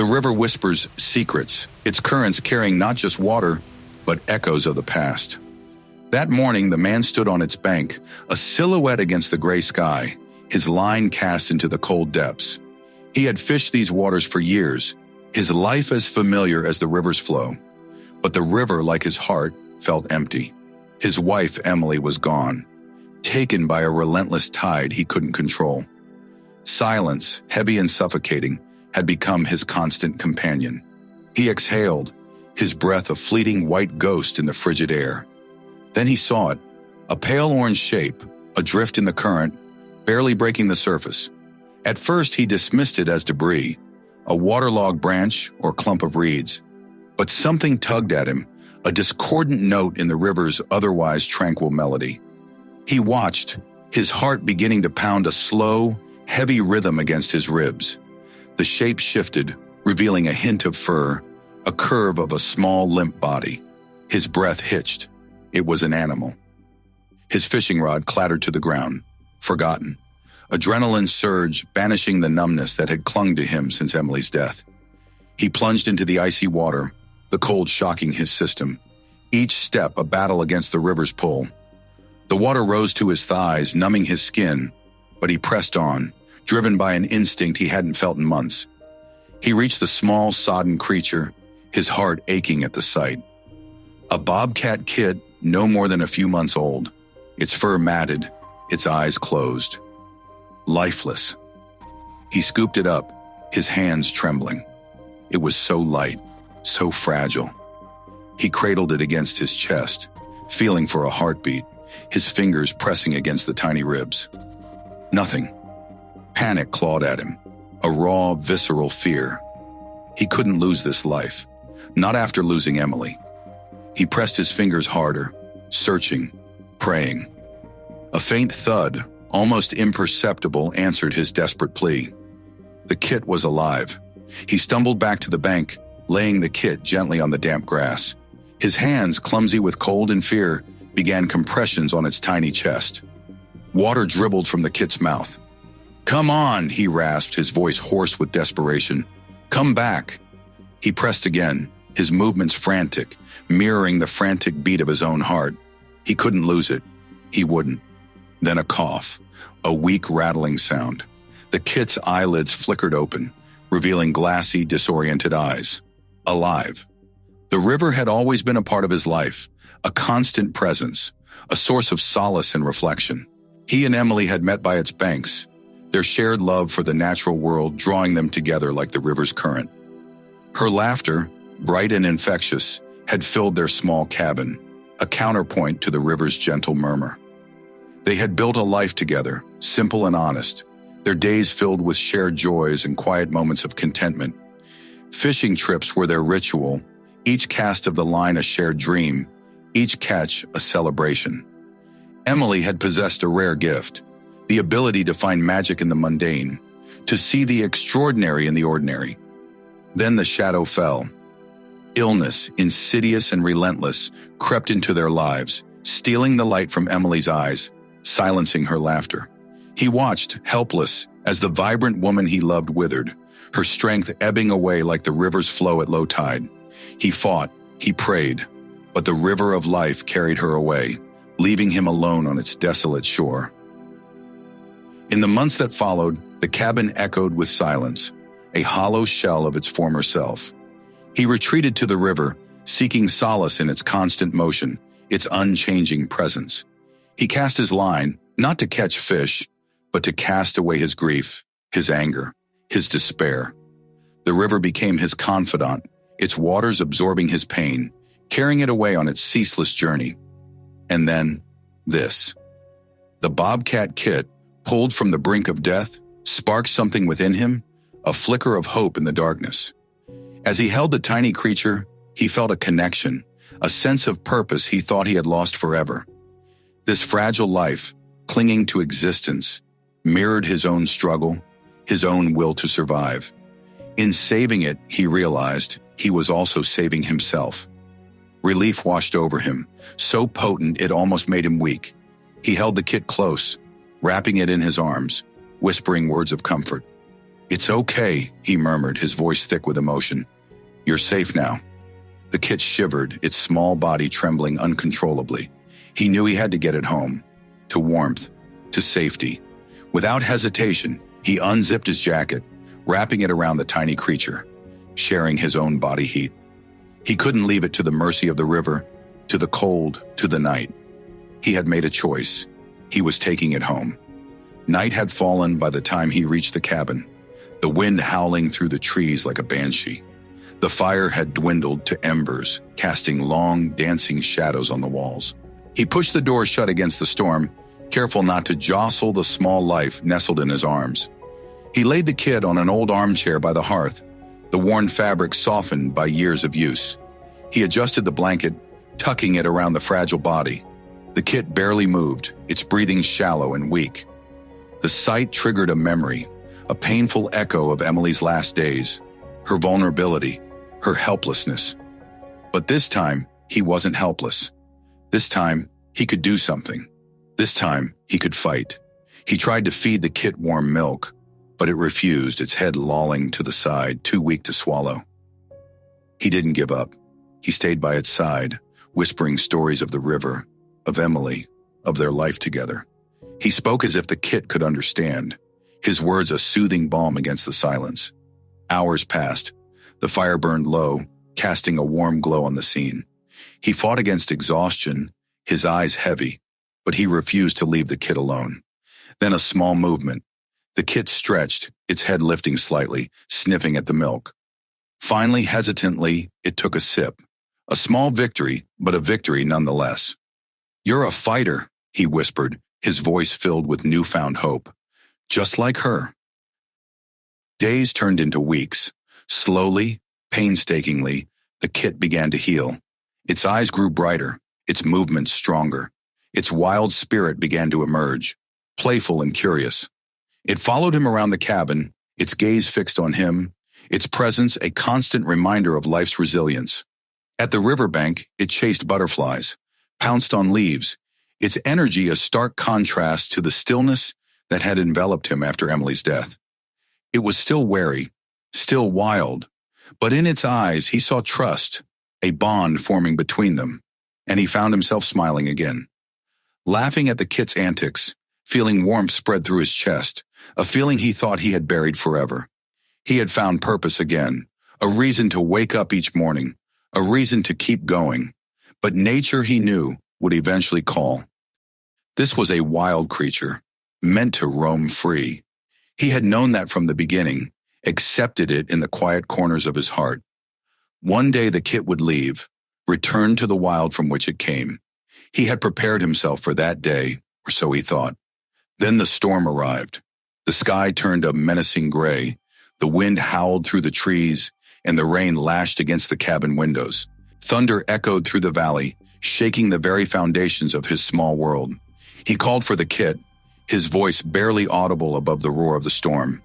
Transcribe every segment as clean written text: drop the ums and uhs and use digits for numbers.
The river whispers secrets, its currents carrying not just water, but echoes of the past. That morning, the man stood on its bank, a silhouette against the gray sky, his line cast into the cold depths. He had fished these waters for years, his life as familiar as the river's flow. But the river, like his heart, felt empty. His wife, Emily, was gone, taken by a relentless tide he couldn't control. Silence, heavy and suffocating, had become his constant companion. He exhaled, his breath a fleeting white ghost in the frigid air. Then he saw it, a pale orange shape, adrift in the current, barely breaking the surface. At first he dismissed it as debris, a waterlogged branch or clump of reeds. But something tugged at him, a discordant note in the river's otherwise tranquil melody. He watched, his heart beginning to pound a slow, heavy rhythm against his ribs. The shape shifted, revealing a hint of fur, a curve of a small, limp body. His breath hitched. It was an animal. His fishing rod clattered to the ground, forgotten. Adrenaline surged, banishing the numbness that had clung to him since Emily's death. He plunged into the icy water, the cold shocking his system. Each step a battle against the river's pull. The water rose to his thighs, numbing his skin, but he pressed on, driven by an instinct he hadn't felt in months. He reached the small, sodden creature, his heart aching at the sight. A bobcat kit, no more than a few months old, its fur matted, its eyes closed. Lifeless. He scooped it up, his hands trembling. It was so light, so fragile. He cradled it against his chest, feeling for a heartbeat, his fingers pressing against the tiny ribs. Nothing. Panic clawed at him, a raw, visceral fear. He couldn't lose this life, not after losing Emily. He pressed his fingers harder, searching, praying. A faint thud, almost imperceptible, answered his desperate plea. The kit was alive. He stumbled back to the bank, laying the kit gently on the damp grass. His hands, clumsy with cold and fear, began compressions on its tiny chest. Water dribbled from the kit's mouth. "Come on," he rasped, his voice hoarse with desperation. "Come back." He pressed again, his movements frantic, mirroring the frantic beat of his own heart. He couldn't lose it. He wouldn't. Then a cough, a weak rattling sound. The kit's eyelids flickered open, revealing glassy, disoriented eyes. Alive. The river had always been a part of his life, a constant presence, a source of solace and reflection. He and Emily had met by its banks, their shared love for the natural world drawing them together like the river's current. Her laughter, bright and infectious, had filled their small cabin, a counterpoint to the river's gentle murmur. They had built a life together, simple and honest, their days filled with shared joys and quiet moments of contentment. Fishing trips were their ritual, each cast of the line a shared dream, each catch a celebration. Emily had possessed a rare gift, the ability to find magic in the mundane, to see the extraordinary in the ordinary. Then the shadow fell. Illness, insidious and relentless, crept into their lives, stealing the light from Emily's eyes, silencing her laughter. He watched, helpless, as the vibrant woman he loved withered, her strength ebbing away like the river's flow at low tide. He fought, he prayed, but the river of life carried her away, leaving him alone on its desolate shore. In the months that followed, the cabin echoed with silence, a hollow shell of its former self. He retreated to the river, seeking solace in its constant motion, its unchanging presence. He cast his line, not to catch fish, but to cast away his grief, his anger, his despair. The river became his confidant, its waters absorbing his pain, carrying it away on its ceaseless journey. And then, this. The bobcat kit, pulled from the brink of death, sparked something within him, a flicker of hope in the darkness. As he held the tiny creature, he felt a connection, a sense of purpose he thought he had lost forever. This fragile life, clinging to existence, mirrored his own struggle, his own will to survive. In saving it, he realized, he was also saving himself. Relief washed over him, so potent it almost made him weak. He held the kit close, wrapping it in his arms, whispering words of comfort. "It's okay," he murmured, his voice thick with emotion. "You're safe now." The kit shivered, its small body trembling uncontrollably. He knew he had to get it home, to warmth, to safety. Without hesitation, he unzipped his jacket, wrapping it around the tiny creature, sharing his own body heat. He couldn't leave it to the mercy of the river, to the cold, to the night. He had made a choice. He was taking it home. Night had fallen by the time he reached the cabin, the wind howling through the trees like a banshee. The fire had dwindled to embers, casting long, dancing shadows on the walls. He pushed the door shut against the storm, careful not to jostle the small life nestled in his arms. He laid the kid on an old armchair by the hearth, the worn fabric softened by years of use. He adjusted the blanket, tucking it around the fragile body. The kit barely moved, its breathing shallow and weak. The sight triggered a memory, a painful echo of Emily's last days, her vulnerability, her helplessness. But this time, he wasn't helpless. This time, he could do something. This time, he could fight. He tried to feed the kit warm milk, but it refused, its head lolling to the side, too weak to swallow. He didn't give up. He stayed by its side, whispering stories of the river, of Emily, of their life together. He spoke as if the kit could understand, his words a soothing balm against the silence. Hours passed. The fire burned low, casting a warm glow on the scene. He fought against exhaustion, his eyes heavy, but he refused to leave the kit alone. Then a small movement. The kit stretched, its head lifting slightly, sniffing at the milk. Finally, hesitantly, it took a sip. A small victory, but a victory nonetheless. "You're a fighter," he whispered, his voice filled with newfound hope. "Just like her." Days turned into weeks. Slowly, painstakingly, the kit began to heal. Its eyes grew brighter, its movements stronger. Its wild spirit began to emerge, playful and curious. It followed him around the cabin, its gaze fixed on him, its presence a constant reminder of life's resilience. At the riverbank, it chased butterflies, pounced on leaves, its energy a stark contrast to the stillness that had enveloped him after Emily's death. It was still wary, still wild, but in its eyes he saw trust, a bond forming between them, and he found himself smiling again. Laughing at the kit's antics, feeling warmth spread through his chest, a feeling he thought he had buried forever. He had found purpose again, a reason to wake up each morning, a reason to keep going. But nature, he knew, would eventually call. This was a wild creature, meant to roam free. He had known that from the beginning, accepted it in the quiet corners of his heart. One day the kit would leave, return to the wild from which it came. He had prepared himself for that day, or so he thought. Then the storm arrived. The sky turned a menacing gray. The wind howled through the trees, and the rain lashed against the cabin windows. Thunder echoed through the valley, shaking the very foundations of his small world. He called for the kit, his voice barely audible above the roar of the storm.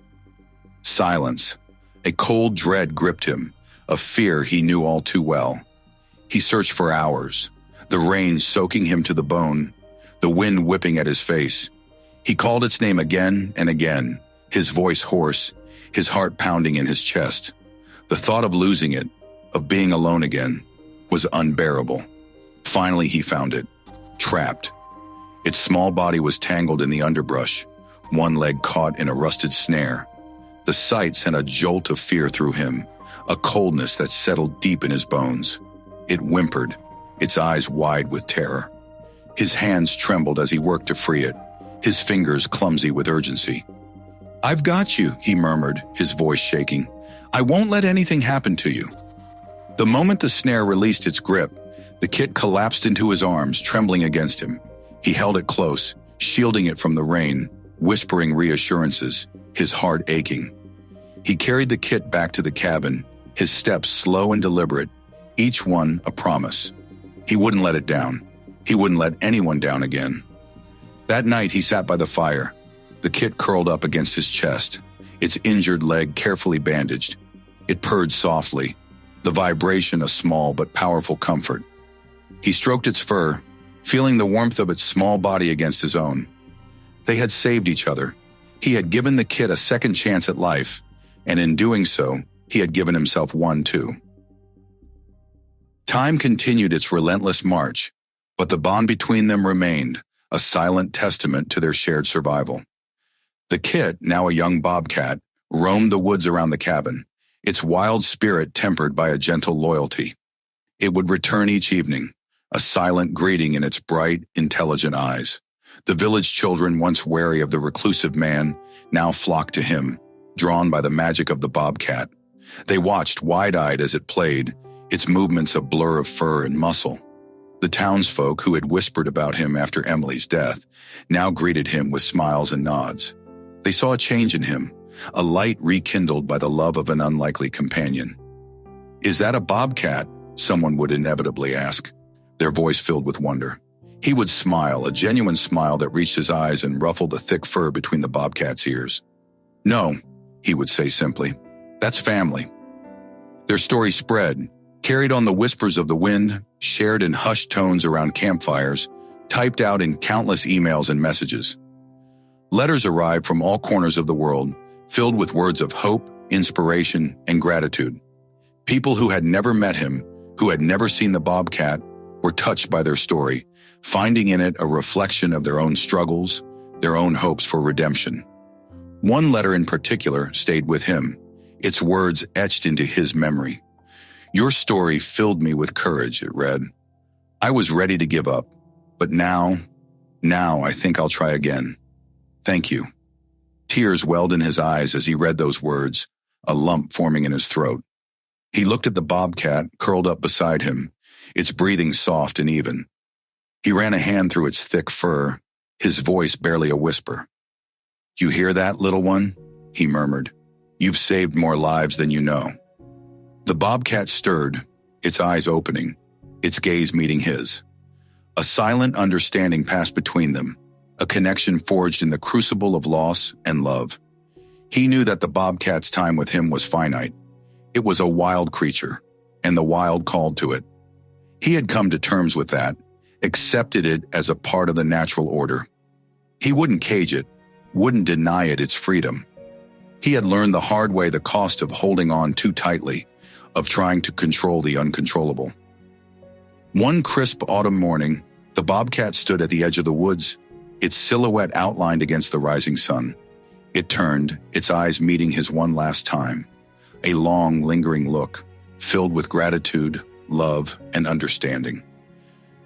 Silence. A cold dread gripped him, a fear he knew all too well. He searched for hours, the rain soaking him to the bone, the wind whipping at his face. He called its name again and again, his voice hoarse, his heart pounding in his chest. The thought of losing it, of being alone again, was unbearable. Finally, he found it, trapped. Its small body was tangled in the underbrush, one leg caught in a rusted snare. The sight sent a jolt of fear through him, a coldness that settled deep in his bones. It whimpered, its eyes wide with terror. His hands trembled as he worked to free it, his fingers clumsy with urgency. "I've got you," he murmured, his voice shaking. "I won't let anything happen to you." The moment the snare released its grip, the kit collapsed into his arms, trembling against him. He held it close, shielding it from the rain, whispering reassurances, his heart aching. He carried the kit back to the cabin, his steps slow and deliberate, each one a promise. He wouldn't let it down. He wouldn't let anyone down again. That night he sat by the fire, the kit curled up against his chest, its injured leg carefully bandaged. It purred softly, the vibration a small but powerful comfort. He stroked its fur, feeling the warmth of its small body against his own. They had saved each other. He had given the kit a second chance at life, and in doing so, he had given himself one too. Time continued its relentless march, but the bond between them remained, a silent testament to their shared survival. The kit, now a young bobcat, roamed the woods around the cabin, its wild spirit tempered by a gentle loyalty. It would return each evening, a silent greeting in its bright, intelligent eyes. The village children, once wary of the reclusive man, now flocked to him, drawn by the magic of the bobcat. They watched wide-eyed as it played, its movements a blur of fur and muscle. The townsfolk who had whispered about him after Emily's death now greeted him with smiles and nods. They saw a change in him, a light rekindled by the love of an unlikely companion. "Is that a bobcat?" someone would inevitably ask, their voice filled with wonder. He would smile, a genuine smile that reached his eyes and ruffled the thick fur between the bobcat's ears. "No," he would say simply, "that's family." Their story spread, carried on the whispers of the wind, shared in hushed tones around campfires, typed out in countless emails and messages. Letters arrived from all corners of the world, filled with words of hope, inspiration, and gratitude. People who had never met him, who had never seen the bobcat, were touched by their story, finding in it a reflection of their own struggles, their own hopes for redemption. One letter in particular stayed with him, its words etched into his memory. "Your story filled me with courage," it read. "I was ready to give up, but now I think I'll try again. Thank you." Tears welled in his eyes as he read those words, a lump forming in his throat. He looked at the bobcat curled up beside him, its breathing soft and even. He ran a hand through its thick fur, his voice barely a whisper. "You hear that, little one?" he murmured. "You've saved more lives than you know." The bobcat stirred, its eyes opening, its gaze meeting his. A silent understanding passed between them, a connection forged in the crucible of loss and love. He knew that the bobcat's time with him was finite. It was a wild creature, and the wild called to it. He had come to terms with that, accepted it as a part of the natural order. He wouldn't cage it, wouldn't deny it its freedom. He had learned the hard way the cost of holding on too tightly, of trying to control the uncontrollable. One crisp autumn morning, the bobcat stood at the edge of the woods, its silhouette outlined against the rising sun. It turned, its eyes meeting his one last time, a long, lingering look, filled with gratitude, love, and understanding.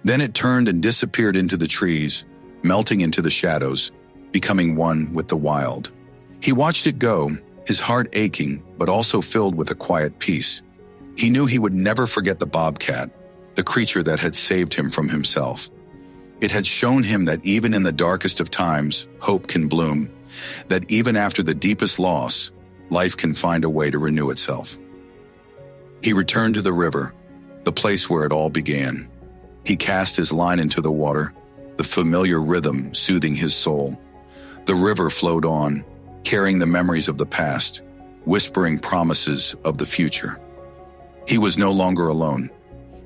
Then it turned and disappeared into the trees, melting into the shadows, becoming one with the wild. He watched it go, his heart aching, but also filled with a quiet peace. He knew he would never forget the bobcat, the creature that had saved him from himself. It had shown him that even in the darkest of times, hope can bloom, that even after the deepest loss, life can find a way to renew itself. He returned to the river, the place where it all began. He cast his line into the water, the familiar rhythm soothing his soul. The river flowed on, carrying the memories of the past, whispering promises of the future. He was no longer alone.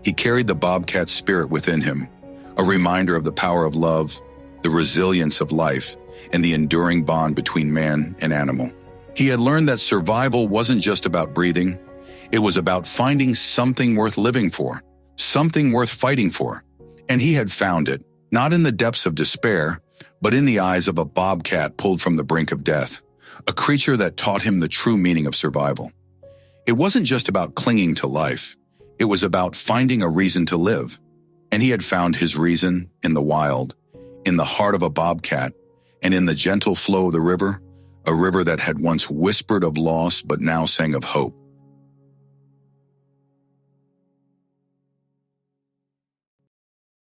He carried the bobcat's spirit within him, a reminder of the power of love, the resilience of life, and the enduring bond between man and animal. He had learned that survival wasn't just about breathing. It was about finding something worth living for, something worth fighting for. And he had found it, not in the depths of despair, but in the eyes of a bobcat pulled from the brink of death, a creature that taught him the true meaning of survival. It wasn't just about clinging to life. It was about finding a reason to live. And he had found his reason in the wild, in the heart of a bobcat, and in the gentle flow of the river, a river that had once whispered of loss but now sang of hope.